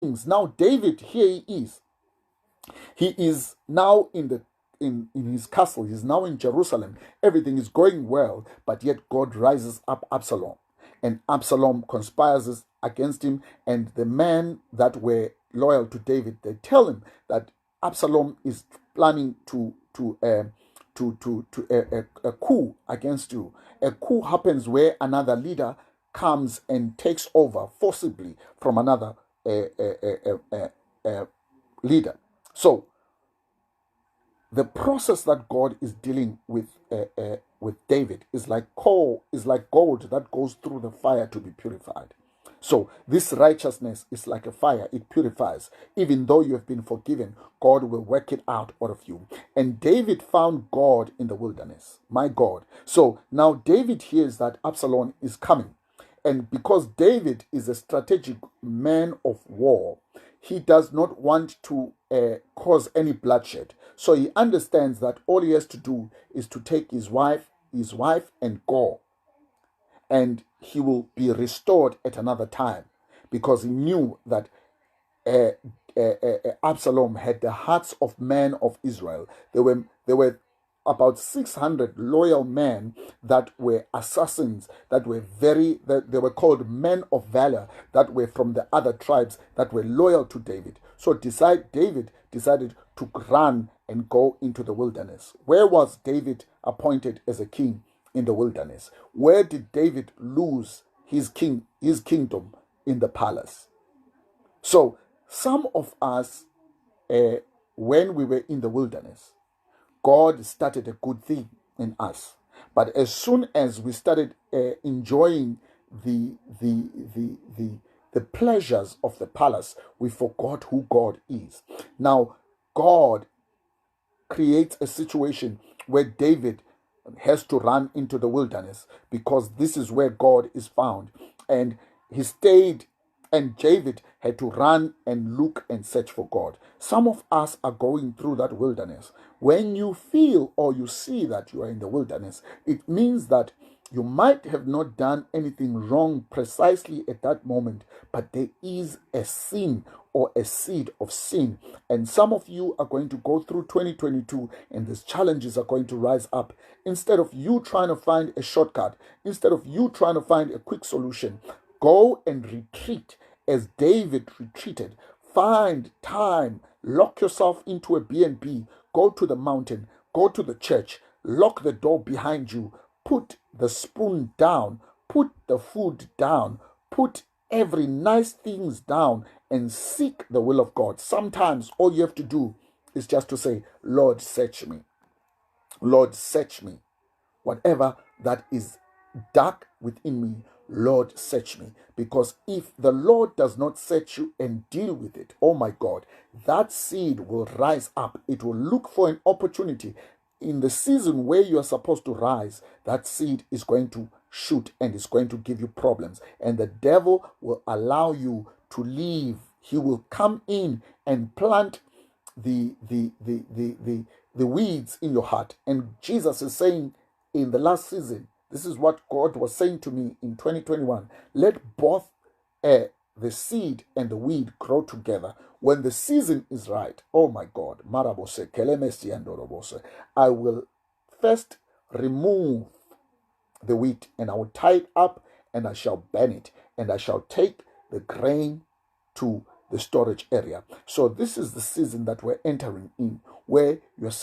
Now David, here he is. He is now in his castle. He's now in Jerusalem. Everything is going well, but yet God rises up Absalom. And Absalom conspires against him. And the men that were loyal to David, they tell him that Absalom is planning a coup against you. A coup happens where another leader comes and takes over forcibly from another leader. So the process that God is dealing with David is like coal, is like gold that goes through the fire to be purified. So this righteousness is like a fire, it purifies. Even though you have been forgiven, God will work it out of you. And David found God in the wilderness, my God. So now David hears that Absalom is coming. And because David is a strategic man of war, he does not want to cause any bloodshed. So he understands that all he has to do is to take his wife and go. And he will be restored at another time, because he knew that Absalom had the hearts of men of Israel. There were about 600 loyal men that were assassins, that they were called men of valor, that were from the other tribes that were loyal to David. So David decided to run and go into the wilderness. Where was David appointed as a king? In the wilderness. Where did David lose his kingdom? In the palace. So some of us, when we were in the wilderness, God started a good thing in us. But as soon as we started enjoying the pleasures of the palace, we forgot who God is. Now, God creates a situation where David has to run into the wilderness, because this is where God is found. And he stayed, and David had to run and look and search for God. Some of us are going through that wilderness. When you feel or you see that you are in the wilderness, it means that you might have not done anything wrong precisely at that moment, but there is a sin or a seed of sin. And some of you are going to go through 2022, and these challenges are going to rise up. Instead of you trying to find a shortcut, instead of you trying to find a quick solution, go and retreat as David retreated. Find time, lock yourself into a B&B, go to the mountain, go to the church, lock the door behind you, put the spoon down, put the food down, put every nice things down, and seek the will of God. Sometimes all you have to do is just to say, Lord, search me. Lord, search me. Whatever that is dark within me, Lord, search me. Because if the Lord does not search you and deal with it, oh my God, that seed will rise up. It will look for an opportunity. In the season where you are supposed to rise, that seed is going to shoot and is going to give you problems. And the devil will allow you to leave. He will come in and plant the weeds in your heart. And Jesus is saying in the last season, this is what God was saying to me in 2021. Let both the seed and the weed grow together. When the season is right, oh my God, I will first remove the wheat, and I will tie it up, and I shall burn it, and I shall take the grain to the storage area. So this is the season that we're entering in, where you're saying,